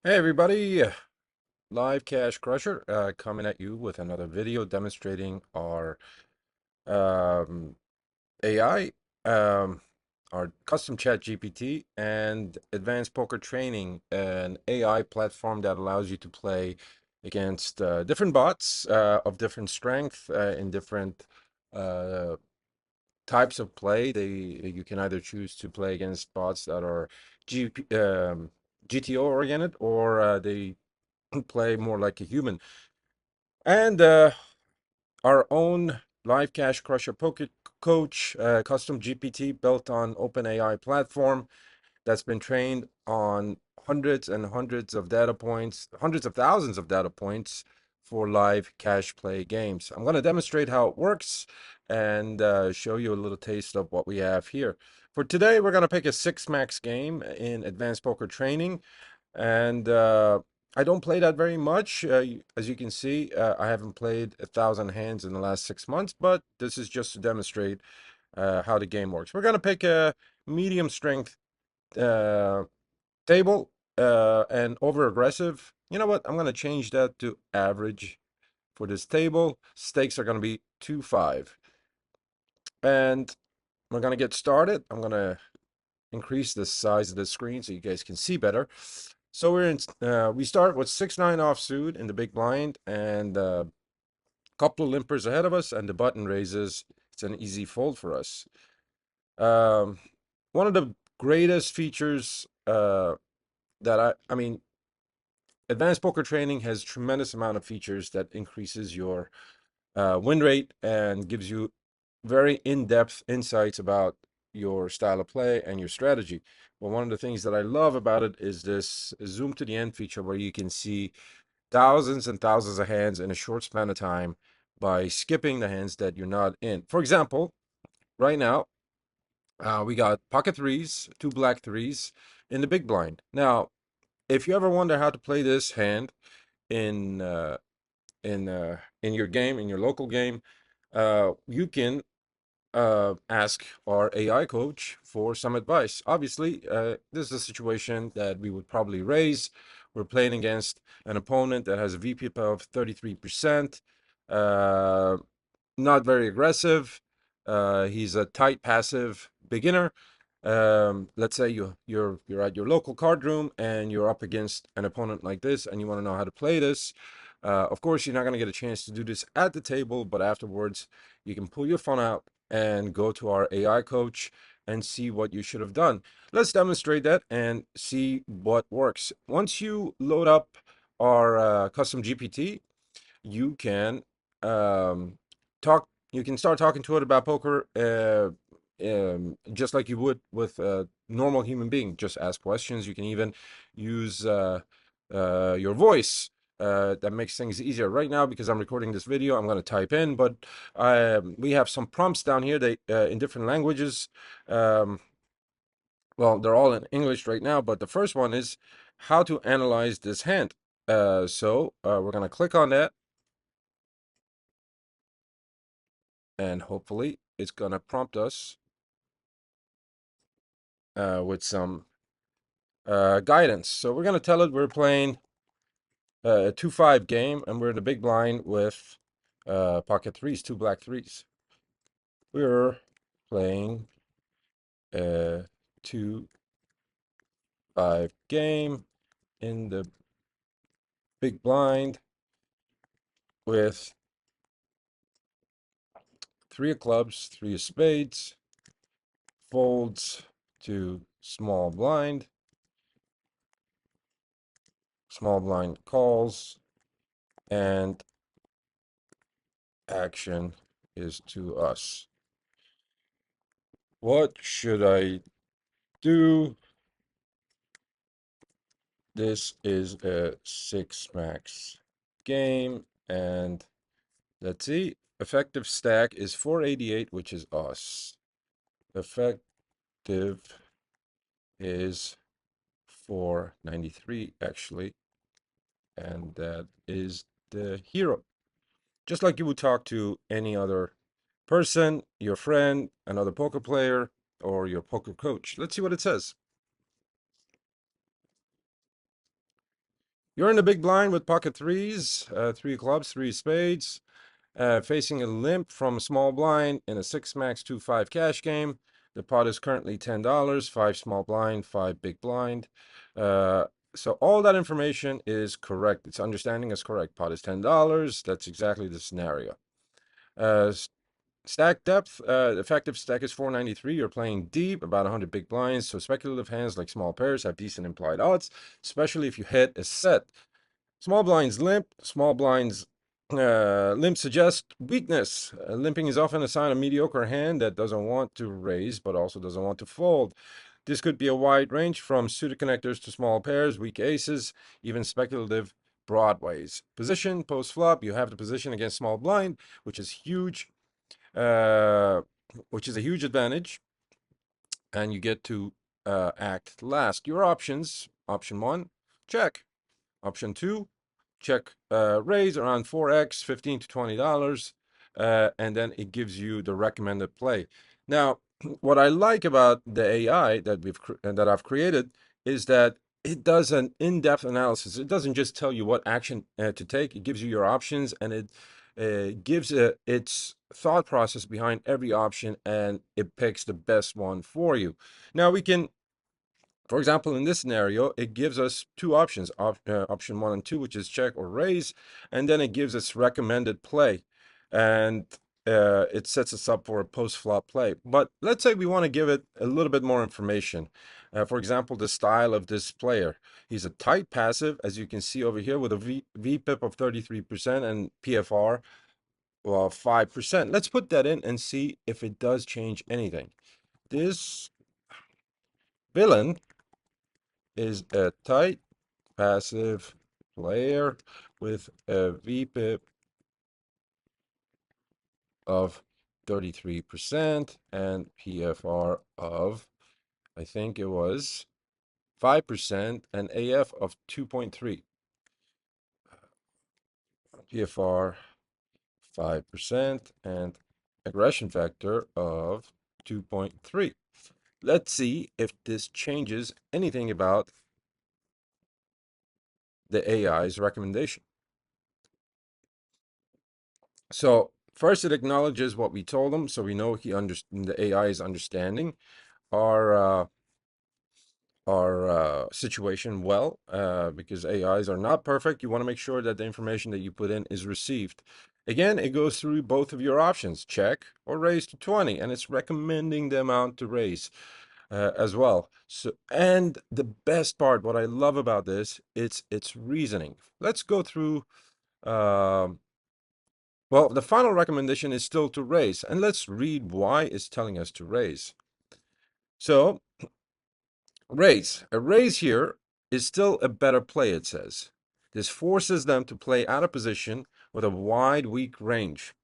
Hey everybody, live Cash Crusher coming at you with another video demonstrating our um, AI, um, our custom chat GPT and advanced poker training, an AI platform that allows you to play against different bots of different strength in different uh, types of play. You can either choose to play against bots that are GTO oriented, or they play more like a human. And our own live cash crusher poker coach, custom GPT built on OpenAI platform that's been trained on hundreds and hundreds of data points, hundreds of thousands of data points for live cash play games. I'm going to demonstrate how it works and show you a little taste of what we have here. For today, we're going to pick a six max game in advanced poker training. And I don't play that very much. As you can see, I haven't played 1,000 hands in the last 6 months, but this is just to demonstrate how the game works. We're going to pick a medium strength uh, table and over aggressive. You know what? I'm going to change that to average for this table. Stakes are going to be 2-5. And we're going to get started. I'm going to increase the size of the screen so you guys can see better. So we start with 6-9 offsuit in the big blind and a couple of limpers ahead of us, and the button raises. It's an easy fold for us. Um, One of the greatest features that I mean, advanced poker training has tremendous amount of features that increases your win rate and gives you very in-depth insights about your style of play and your strategy. But one of the things that I love about it is this zoom to the end feature, where you can see thousands and thousands of hands in a short span of time by skipping the hands that you're not in. For example, right now, we got pocket threes, two black threes in the big blind. Now, if you ever wonder how to play this hand in in your game, in your local game, you can ask our AI coach for some advice. Obviously, this is a situation that we would probably raise. We're playing against an opponent that has a VP of 33%, uh, not very aggressive. He's a tight passive beginner. Let's say you're at your local card room and you're up against an opponent like this, and you want to know how to play this. Of course, you're not going to get a chance to do this at the table, but afterwards, you can pull your phone out and go to our AI coach and see what you should have done. Let's demonstrate that and see what works. Once you load up our custom GPT, you can um, talk. You can start talking to it about poker, just like you would with a normal human being. Just ask questions. You can even use your voice. That makes things easier. Right now, because I'm recording this video, I'm going to type in, but we have some prompts down here that in different languages. Um, well, they're all in English right now, but the first one is how to analyze this hand. So we're going to click on that, and hopefully it's going to prompt us with some guidance. So we're going to tell it we're playing a 2-5 game, and we're in the big blind with pocket threes, two black threes. We're playing a 2-5 game in the big blind with three of clubs, three of spades, folds to small blind calls, and action is to us. What should I do? This is a six max game, and let's see. Effective stack is 488, which is us. Effective is 493, actually, and that is the hero. Just like you would talk to any other person, your friend, another poker player, or your poker coach. Let's see what it says. You're in the big blind with pocket threes, three clubs, three spades, facing a limp from a small blind in a 6 max 2-5 cash game. The pot is currently $10, 5 small blind, 5 big blind. So all that information is correct. Its understanding is correct. Pot is $10. That's exactly the scenario. Stack depth, effective stack is 493. You're playing deep, about 100 big blinds. So speculative hands like small pairs have decent implied odds, especially if you hit a set. Small blinds limp. Small blinds limp suggests weakness. Limping is often a sign of mediocre hand that doesn't want to raise, but also doesn't want to fold. This could be a wide range from suited connectors to small pairs, weak aces, even speculative broadways. Position, post flop, you have the position against small blind, which is huge, which is a huge advantage, and you get to act last. Your options: option 1, check. Option 2, check raise around 4x, $15 to $20, and then it gives you the recommended play. Now, what I like about the AI that I've created is that it does an in-depth analysis. It doesn't just tell you what action to take. It gives you your options, and it gives its thought process behind every option, and it picks the best one for you. Now we can, for example, in this scenario, it gives us two options, option 1 and 2, which is check or raise, and then it gives us recommended play, and it sets us up for a post-flop play. But let's say we want to give it a little bit more information. For example, the style of this player. He's a tight passive, as you can see over here, with a VPIP of 33% and PFR of 5%. Let's put that in and see if it does change anything. This villain is a tight passive player with a VPIP of 33% and PFR of, I think it was 5% and AF of 2.3. PFR 5% and aggression factor of 2.3. Let's see if this changes anything about the AI's recommendation. So first, it acknowledges what we told him, so we know the AI is understanding our situation well, because AIs are not perfect. You want to make sure that the information that you put in is received. Again, it goes through both of your options, check or raise to 20, and it's recommending the amount to raise as well. So, and the best part, what I love about this, it's reasoning. Let's go through. Well, the final recommendation is still to raise, and let's read why it's telling us to raise. So, raise. A raise here is still a better play, it says. This forces them to play out of position with a wide, weak range.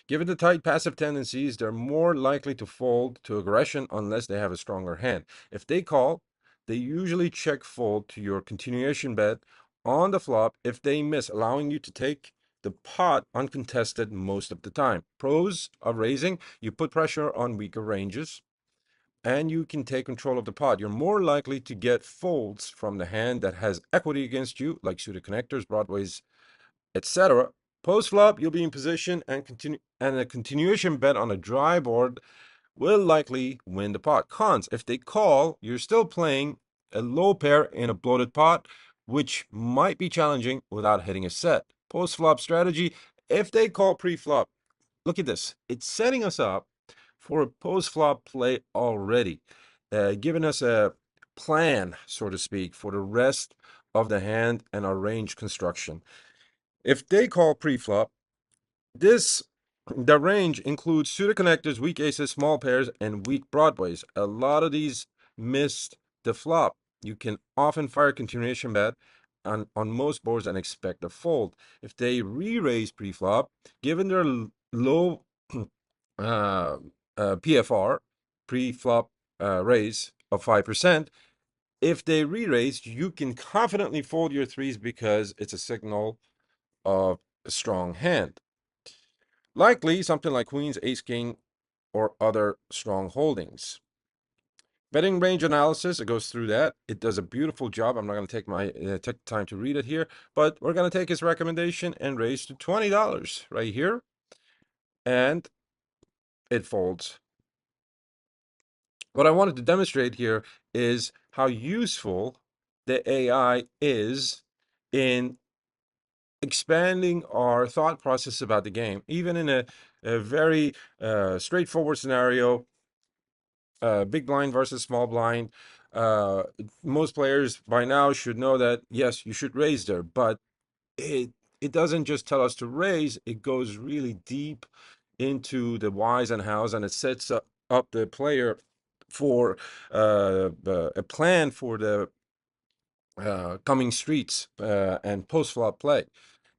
Given the tight passive tendencies, they're more likely to fold to aggression unless they have a stronger hand. If they call, they usually check fold to your continuation bet on the flop if they miss, allowing you to take the pot uncontested most of the time. Pros of raising: you put pressure on weaker ranges and you can take control of the pot. You're more likely to get folds from the hand that has equity against you, like suited connectors, broadways, etc. Post flop, you'll be in position and a continuation bet on a dry board will likely win the pot. Cons: if they call, you're still playing a low pair in a bloated pot, which might be challenging without hitting a set. Post flop strategy: if they call pre-flop, look at this. It's setting us up for a post-flop play already, giving us a plan, so to speak, for the rest of the hand and our range construction. If they call pre-flop, the range includes suited connectors, weak aces, small pairs, and weak broadways. A lot of these missed the flop. You can often fire a continuation bet on most boards and expect a fold. If they re-raise pre-flop, given their low PFR, pre-flop raise of 5%, if they re-raise, you can confidently fold your threes because it's a signal of a strong hand. Likely something like queens, ace, king, or other strong holdings. Betting range analysis, it goes through that. It does a beautiful job. I'm not going to take time to read it here, but we're going to take his recommendation and raise to $20 right here, and it folds. What I wanted to demonstrate here is how useful the AI is in expanding our thought process about the game, even in a very straightforward scenario, big blind versus small blind. Uh, Most players by now should know that, yes, you should raise there, but it it doesn't just tell us to raise, it goes really deep into the whys and hows, and it sets up the player for a plan for the coming streets and post-flop play.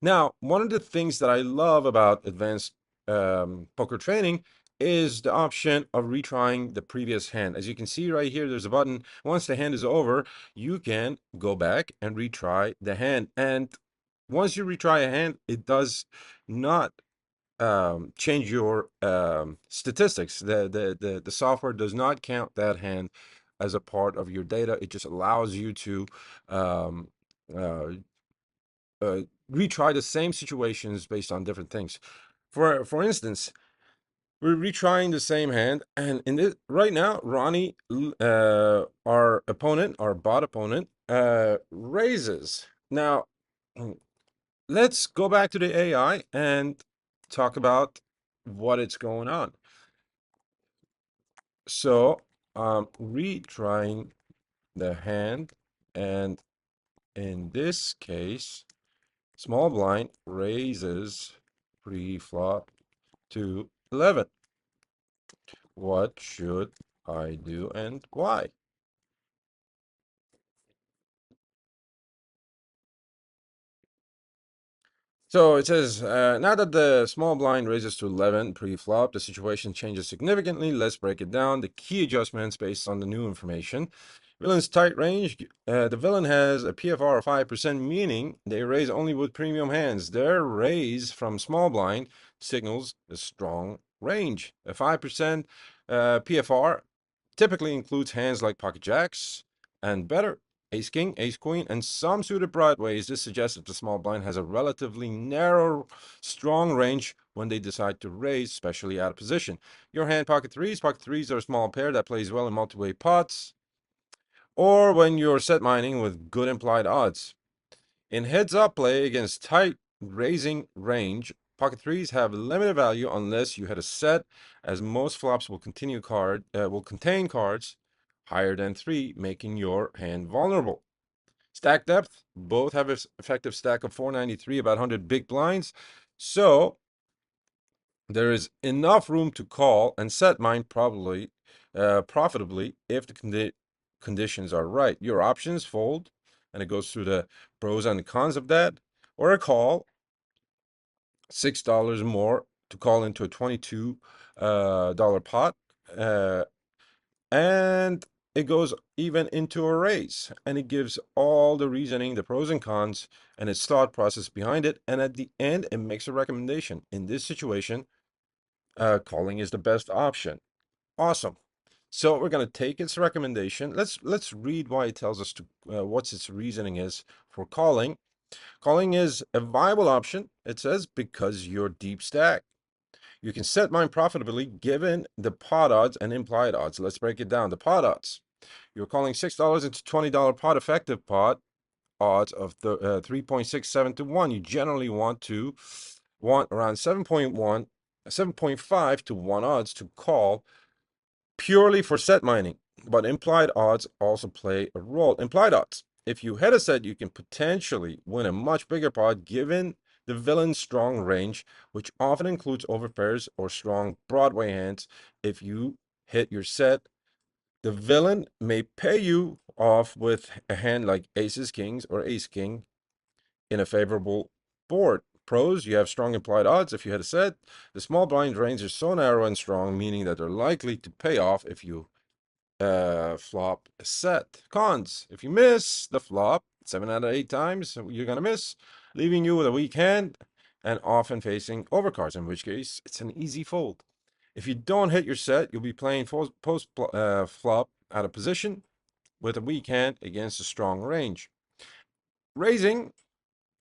Now, one of the things that I love about advanced poker training is the option of retrying the previous hand. As you can see right here, there's a button. Once the hand is over, you can go back and retry the hand. And once you retry a hand, it does not change your statistics. The software does not count that hand as a part of your data. It just allows you to um, uh, uh, retry the same situations based on different things. For instance, we're retrying the same hand, and in this right now, Ronnie, our opponent, our bot opponent, raises. Now, let's go back to the AI and talk about what it's going on. So, retrying the hand, and in this case, small blind raises pre-flop to 11. What should I do and why? So it says, now that the small blind raises to 11 pre-flop, the situation changes significantly. Let's break it down. The key adjustments based on the new information. Villain's tight range. The villain has a PFR of 5%, meaning they raise only with premium hands. Their raise from small blind signals a strong range. A 5% PFR typically includes hands like pocket jacks and better. Ace king, ace queen, and some suited broadways. This suggests that the small blind has a relatively narrow, strong range when they decide to raise, especially out of position. Your hand, pocket threes. Pocket threes are a small pair that plays well in multi-way pots, or when you're set mining with good implied odds. In heads-up play against tight raising range, pocket threes have limited value unless you had a set, as most flops will contain cards higher than 3, making your hand vulnerable. Stack depth, both have an effective stack of 493, about 100 big blinds. So there is enough room to call and set mine profitably if the conditions are right. Your options: fold, and it goes through the pros and the cons of that, or a call, $6 more to call into a $22 dollar pot. And it goes even into a race, and it gives all the reasoning, the pros and cons, and its thought process behind it. And at the end, it makes a recommendation. In this situation, calling is the best option. Awesome. So we're going to take its recommendation. Let's read why it tells us to what's its reasoning is for calling. Calling is a viable option, it says, because you're deep stack. You can set mine profitably given the pot odds and implied odds. Let's break it down. The pot odds. You're calling $6 into $20 pot effective pot odds of the 3.67 to 1. You generally want around 7.1, 7.5 to 1 odds to call purely for set mining. But implied odds also play a role. Implied odds. If you hit a set, you can potentially win a much bigger pot given the villain's strong range, which often includes overpairs or strong Broadway hands. If you hit your set, the villain may pay you off with a hand like aces, kings, or ace king in a favorable board. Pros, you have strong implied odds if you hit a set. The small blind range is so narrow and strong, meaning that they're likely to pay off if you flop a set. Cons, if you miss the flop 7 out of 8 times, you're going to miss, leaving you with a weak hand and often facing overcards, in which case it's an easy fold. If you don't hit your set, you'll be playing post flop out of position with a weak hand against a strong range. Raising,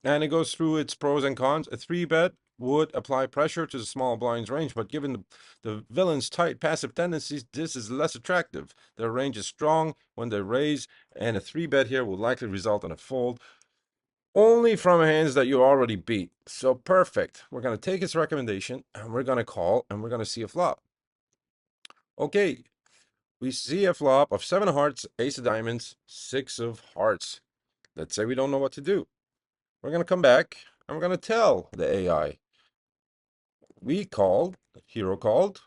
and it goes through its pros and cons. A 3-bet would apply pressure to the small blind's range, but given the villain's tight passive tendencies, this is less attractive. Their range is strong when they raise, and a 3-bet here will likely result in a fold only from hands that you already beat. So perfect. We're going to take his recommendation, and we're going to call, and we're going to see a flop. Okay, we see a flop of 7 of hearts, ace of diamonds, 6 of hearts. Let's say we don't know what to do. We're going to come back, and we're going to tell the AI. We called, hero called,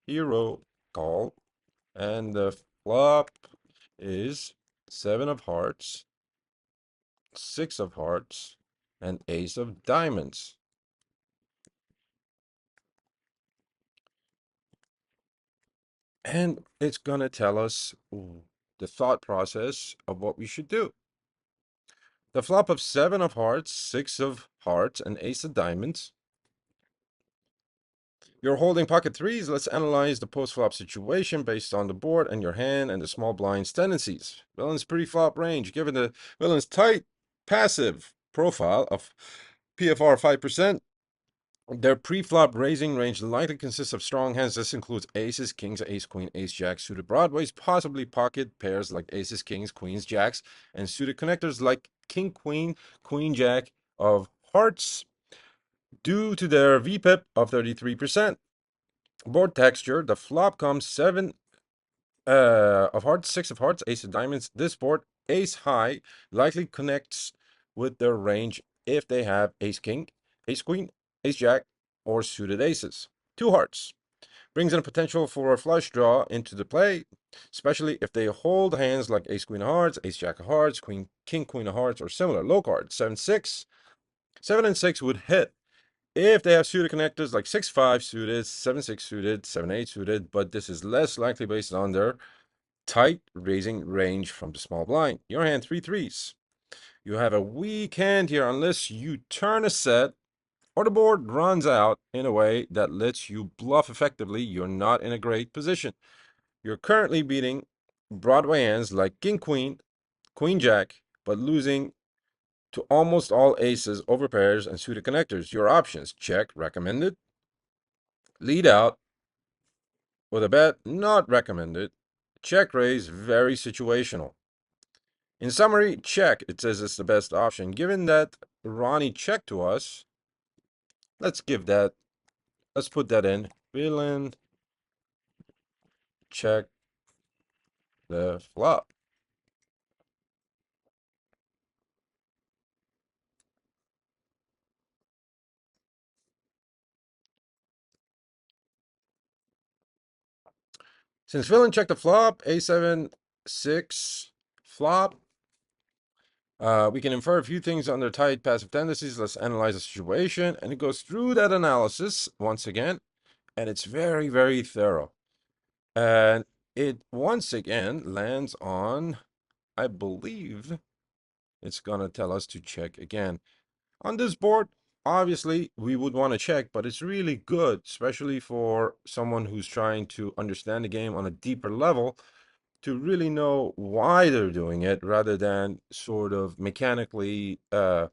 hero called, and the flop is 7 of hearts, 6 of hearts, and ace of diamonds. And it's going to tell us the thought process of what we should do. The flop of 7 of hearts, 6 of hearts, and ace of diamonds. You're holding pocket threes. Let's analyze the post-flop situation based on the board and your hand and the small blind's tendencies. Villain's pre-flop range. Given the villain's tight passive profile of PFR 5%, their pre-flop raising range likely consists of strong hands. This includes aces, kings, ace, queen, ace, jack, suited broadways, possibly pocket pairs like aces, kings, queens, jacks, and suited connectors like king, queen, queen, jack of hearts. Due to their VPIP of 33%, board texture, the flop comes 7 of hearts, 6 of hearts, ace of diamonds. This board, ace high, likely connects with their range if they have ace king, ace queen, ace jack, or suited aces. 2 hearts brings in a potential for a flush draw into the play, especially if they hold hands like ace queen of hearts, ace jack of hearts, queen king queen of hearts, or similar low cards. 7-6, 7 and 6 would hit if they have suited connectors like 6-5 suited, 7-6 suited, 7-8 suited, but this is less likely based on their tight raising range from the small blind. Your hand, 3 threes. You have a weak hand here unless you turn a set or the board runs out in a way that lets you bluff effectively. You're not in a great position. You're currently beating Broadway hands like king queen, queen jack, but losing to almost all aces, over pairs, and suited connectors. Your options: check, recommended; lead out with a bet, not recommended; check raise, very situational. In summary, check. It says it's the best option. Given that Ronnie checked to us, let's put that in. Villain check the flop. Since villain checked the flop, a7-6 flop, we can infer a few things under tight passive tendencies. Let's analyze the situation. And it goes through that analysis once again, and it's very, very thorough. And it once again lands on, I believe it's going to tell us to check again. On this board, obviously, we would want to check, but it's really good, especially for someone who's trying to understand the game on a deeper level, to really know why they're doing it rather than sort of mechanically button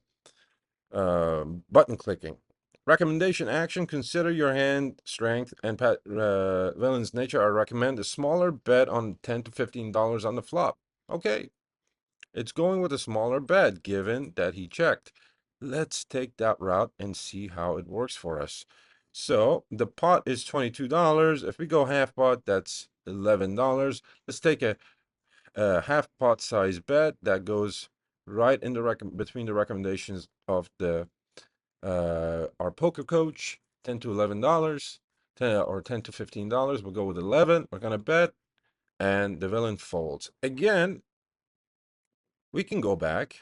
clicking. Recommendation action: consider your hand strength and villain's nature. I recommend a smaller bet on $10 to $15 on the flop. Okay, it's going with a smaller bet given that he checked. Let's take that route and see how it works for us. So the pot is $22. If we go half pot, that's $11. Let's take a half pot size bet that goes right in the between the recommendations of the our poker coach, $10 to $11, 10 or $10 to $15. We'll go with 11. We're gonna bet, and the villain folds again. We can go back,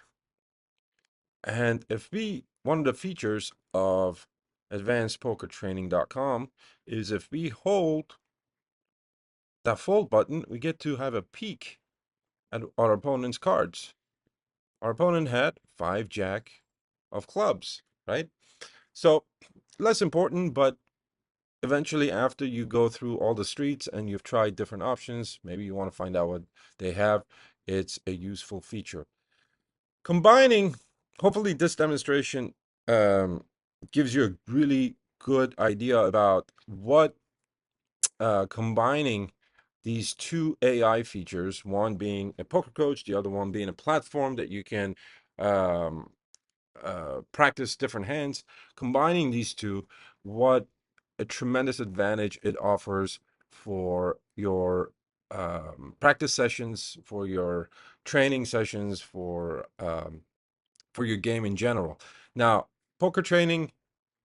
and if we, one of the features of advancedpokertraining.com is if we hold that fold button, we get to have a peek at our opponent's cards. Our opponent had 5 jack of clubs, right? So less important, but eventually, after you go through all the streets and you've tried different options, maybe you want to find out what they have, it's a useful feature. Combining, hopefully this demonstration um, gives you a really good idea about what combining these two AI features, one being a poker coach, the other one being a platform that you can um, practice different hands. Combining these two, what a tremendous advantage it offers for your practice sessions, for your training sessions, for your game in general. Now, poker training,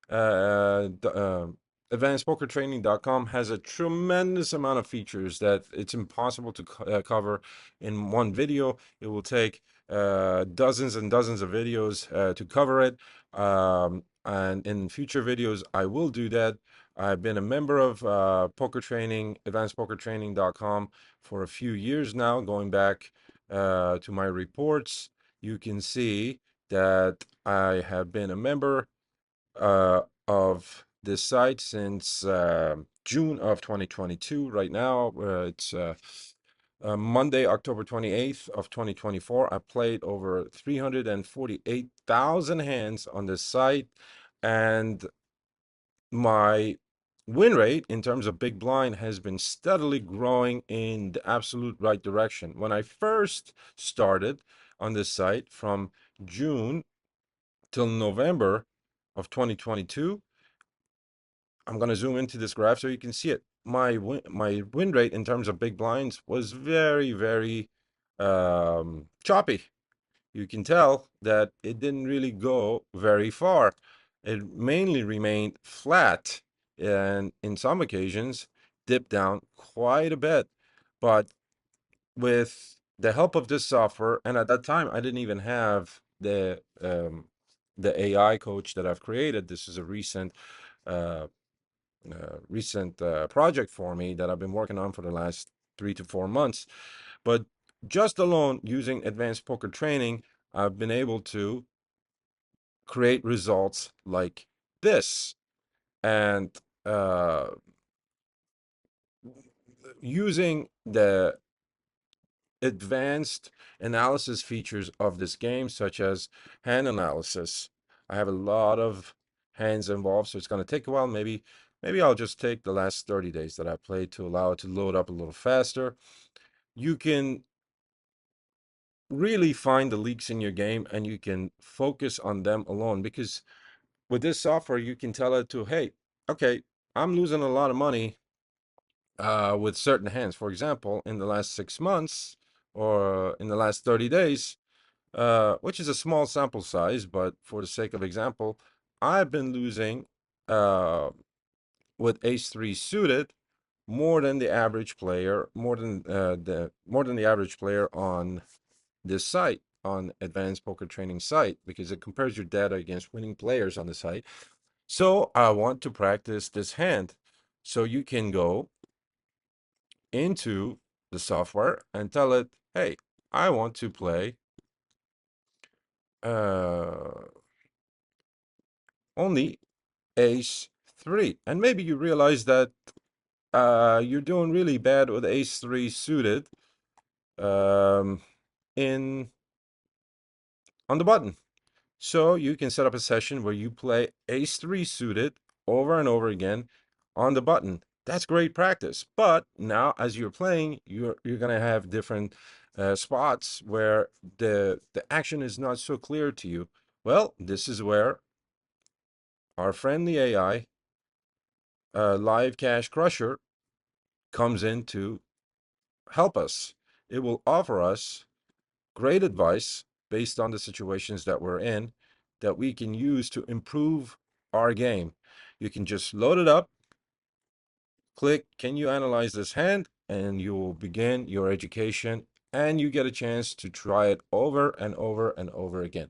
advancedpokertraining.com has a tremendous amount of features that it's impossible to cover in one video. It will take dozens and dozens of videos to cover it. And in future videos, I will do that. I've been a member of poker training, advancedpokertraining.com for a few years now, going back to my reports. You can see that I have been a member of this site since June of 2022. Right now, it's Monday, October 28th of 2024. I played over 348,000 hands on this site, and my win rate in terms of big blind has been steadily growing in the absolute right direction. When I first started on this site from June till November of 2022, I'm going to zoom into this graph so you can see it. My win rate in terms of big blinds was very, very choppy. You can tell that it didn't really go very far. It mainly remained flat and in some occasions dipped down quite a bit. But with the help of this software, and at that time I didn't even have the AI coach that I've created. This is a uh, recent project for me that I've been working on for the last 3 to 4 months. But just alone using advanced poker training, I've been able to create results like this. And uh, using the advanced analysis features of this game, such as hand analysis, I have a lot of hands involved, so it's going to take a while. Maybe I'll just take the last 30 days that I played to allow it to load up a little faster. You can really find the leaks in your game and you can focus on them alone, because with this software you can tell it to, hey, okay, I'm losing a lot of money with certain hands. For example, in the last 6 months or in the last 30 days, which is a small sample size, but for the sake of example, I've been losing uh, with ace three suited more than the average player, more than the average player on this site, on Advanced Poker Training site, because it compares your data against winning players on the site. So I want to practice this hand. So you can go into the software and tell it, hey, I want to play uh, only ace three. And maybe you realize that you're doing really bad with ace three suited um, in on the button. So you can set up a session where you play ace three suited over and over again on the button. That's great practice. But now as you're playing, you're gonna have different spots where the action is not so clear to you. Well, this is where our friendly AI, Live Cash Crusher, comes in to help us. It will offer us great advice based on the situations that we're in that we can use to improve our game. You can just load it up, click, can you analyze this hand? And you will begin your education and you get a chance to try it over and over and over again.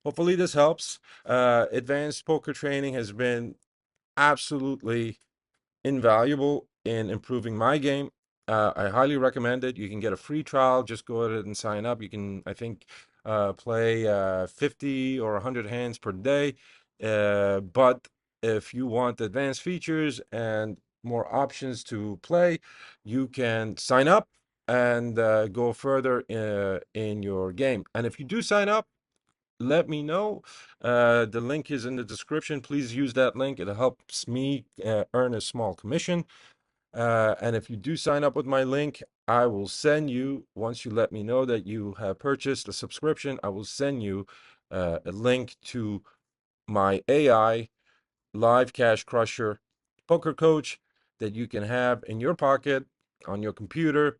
Hopefully this helps. Advanced poker training has been absolutely invaluable in improving my game. I highly recommend it. You can get a free trial. Just go ahead and sign up. You can, I think, play 50 or 100 hands per day. But if you want advanced features and more options to play, you can sign up and go further in your game. And if you do sign up, let me know. The link is in the description. Please use that link. It helps me earn a small commission. And if you do sign up with my link, I will send you, once you let me know that you have purchased a subscription, I will send you a link to my AI live cash crusher poker coach that you can have in your pocket on your computer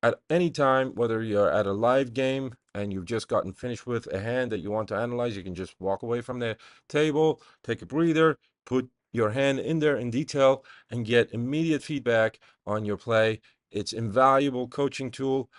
at any time, whether you're at a live game and you've just gotten finished with a hand that you want to analyze. You can just walk away from the table, take a breather, put your hand in there in detail, and get immediate feedback on your play. It's invaluable coaching tool.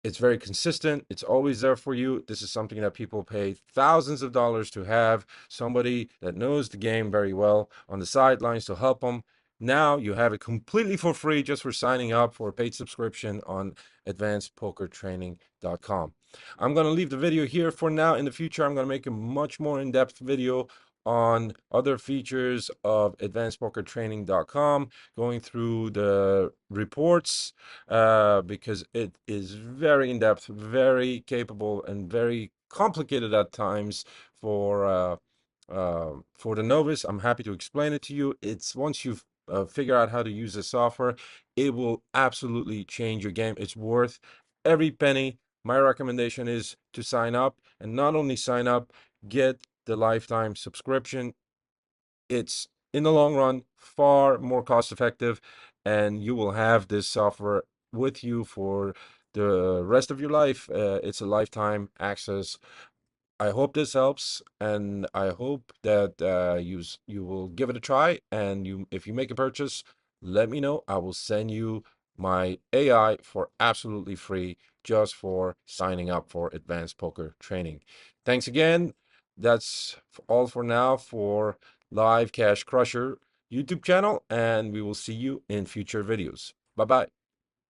It's very consistent. It's always there for you. This is something that people pay thousands of dollars to have, somebody that knows the game very well on the sidelines to help them. Now you have it completely for free just for signing up for a paid subscription on advancedpokertraining.com. I'm going to leave the video here for now. In the future, I'm going to make a much more in-depth video on other features of advancedpokertraining.com, going through the reports, because it is very in-depth, very capable, and very complicated at times for the novice. I'm happy to explain it to you. It's once you've figure out how to use the software, it will absolutely change your game. It's worth every penny. My recommendation is to sign up, and not only sign up, get the lifetime subscription. It's in the long run far more cost effective, and you will have this software with you for the rest of your life. It's a lifetime access. I hope this helps, and I hope that you will give it a try. And if you make a purchase, let me know. I will send you my AI for absolutely free, just for signing up for Advanced Poker Training. Thanks again. That's all for now for Live Cash Crusher YouTube channel, and we will see you in future videos. Bye bye.